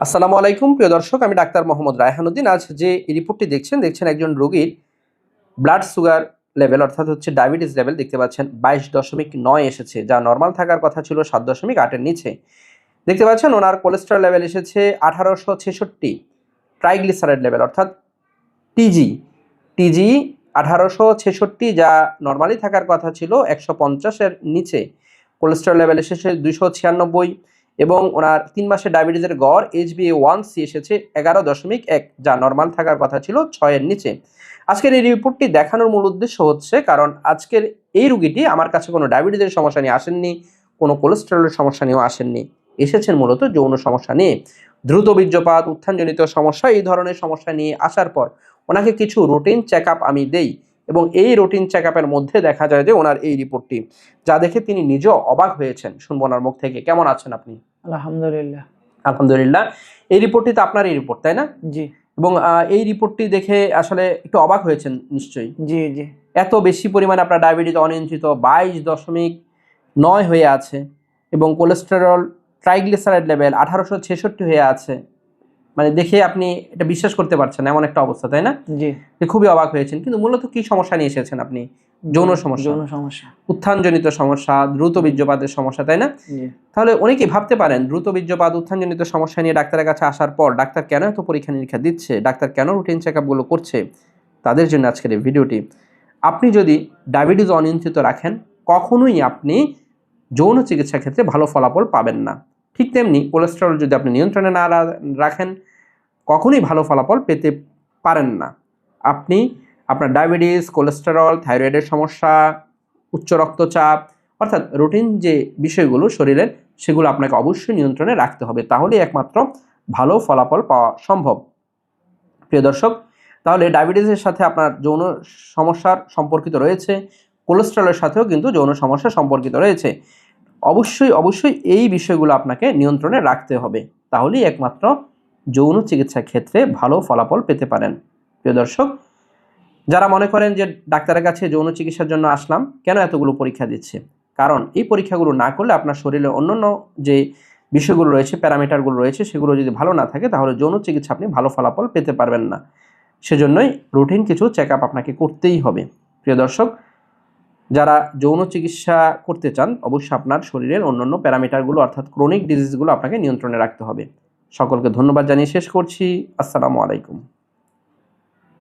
আসসালামু আলাইকুম প্রিয় দর্শক, আমি ডাক্তার মোহাম্মদ রায়হানুদ্দিন। আজ যে রিপোর্টটি দেখছেন একজন রোগীর ব্লাড সুগার লেভেল অর্থাৎ হচ্ছে ডায়াবেটিস লেভেল দেখতে পাচ্ছেন 22.9 এসেছে, যা নর্মাল থাকার কথা ছিল 7.8-এর নিচে। দেখতে পাচ্ছেন ওনার কোলেস্টেরল লেভেল এসেছে 1866, ট্রাইগ্লিসারাইড লেভেল অর্থাৎ টিজি 1866, যা নর্মালি থাকার কথা ছিল 150-এর নিচে। কোলেস্টেরল লেভেল এসেছে 296 এবং ওনার 3 মাসের ডায়াবেটিসের গড় HbA1c এসেছে 11.1, যা নর্মাল থাকার কথা ছিল 6-এর নিচে। আজকের এই রিপোর্টটি দেখানোর মূল উদ্দেশ্য হচ্ছে, কারণ আজকের এই রোগীটি আমার কাছে কোনো ডায়াবেটিসের সমস্যা নিয়ে আসেননি, কোনো কোলেস্টেরলের সমস্যা নিয়েও আসেননি, এসেছেন মূলত যৌন সমস্যা নিয়ে। দ্রুত বীর্যপাত, উত্থানজনিত সমস্যা, এই ধরনের সমস্যা নিয়ে আসার পর ওনাকে কিছু রুটিন চেক আপ আমি দেই এবং এই রুটিন চেক আপের মধ্যে দেখা যায় যে ওনার এই রিপোর্টটি, যা দেখে তিনি নিজেও অবাক হয়েছেন। শুনবো ওনার মুখ থেকে। কেমন আছেন আপনি? আলহামদুলিল্লাহ। আলহামদুলিল্লাহ। এই রিপোর্টটি তো আপনার এই রিপোর্ট, তাই না? জি এবং এই রিপোর্টটি দেখে আসলে একটু অবাক হয়েছেন নিশ্চয়ই। জি জি এত বেশি পরিমাণে আপনার ডায়াবেটিস অনিয়ন্ত্রিত 22.9 হয়ে আছে এবং কোলেস্টেরল ট্রাইগ্লিসারাইড লেভেল 1866 হয়ে আছে। মানে দেখে আপনি এটা বিশ্বাস করতে পারছেন না, এমন একটা অবস্থা, তাই না? জি যে খুবই অবাক হয়েছেন। কিন্তু মূলত কি সমস্যা নিয়ে এসেছেন আপনি? যৌন সমস্যা, যৌন সমস্যা। উত্থানজনিত সমস্যা, দ্রুত বীর্যপাতের সমস্যা, তাই না? জি তাহলে অনেকেই ভাবতে পারেন দ্রুত বীর্যপাত, উত্থানজনিত সমস্যা নিয়ে ডাক্তারের কাছে আসার পর ডাক্তার কেন এত পরীক্ষা নিরীক্ষা দিচ্ছে, ডাক্তার কেন রুটিন চেক আপগুলো করছে। তাদের জন্য আজকের এই ভিডিওটি। আপনি যদি ডায়াবেটিস অনিয়ন্ত্রিত রাখেন, কখনোই আপনি যৌন চিকিৎসার ক্ষেত্রে ভালো ফলাফল পাবেন না। ঠিক তেমনি কোলেস্টেরল যদি আপনি নিয়ন্ত্রণে না রাখেন, কখনোই ভালো ফলাফল পেতে পারেন না। আপনি আপনার ডায়াবেটিস, কোলেস্টেরল, থাইরয়েডের সমস্যা, উচ্চ রক্তচাপ অর্থাৎ রুটিন যে বিষয়গুলো শরীরের, সেগুলো আপনাকে অবশ্যই নিয়ন্ত্রণে রাখতে হবে। তাহলেই একমাত্র ভালো ফলাফল পাওয়া সম্ভব। প্রিয় দর্শক, তাহলে ডায়াবেটিসের সাথে আপনার যৌন সমস্যার সম্পর্কিত রয়েছে, কোলেস্টেরলের সাথেও কিন্তু যৌন সমস্যা সম্পর্কিত রয়েছে। অবশ্যই এই বিষয়গুলো আপনাকে নিয়ন্ত্রণে রাখতে হবে। তাহলেই একমাত্র যৌন চিকিৎসার ক্ষেত্রে ভালো ফলাফল পেতে পারেন। প্রিয় দর্শক, যারা মনে করেন যে ডাক্তারের কাছে যৌন চিকিৎসার জন্য আসলাম, কেন এতগুলো পরীক্ষা দিচ্ছে? কারণ এই পরীক্ষাগুলো না করলে আপনার শরীরে অন্যান্য যে বিষয়গুলো রয়েছে, প্যারামিটারগুলো রয়েছে, সেগুলো যদি ভালো না থাকে তাহলে যৌন চিকিৎসা আপনি ভালো ফলাফল পেতে পারবেন না। সেজন্যই রুটিন কিছু চেক আপ আপনাকে করতেই হবে। প্রিয় দর্শক, যারা যৌন চিকিৎসা করতে চান, অবশ্যই আপনার শরীরের অন্যান্য প্যারামিটারগুলো অর্থাৎ ক্রনিক ডিজিজগুলো আপনাকে নিয়ন্ত্রণে রাখতে হবে। সকলকে ধন্যবাদ জানিয়ে শেষ করছি। আসসালামু আলাইকুম।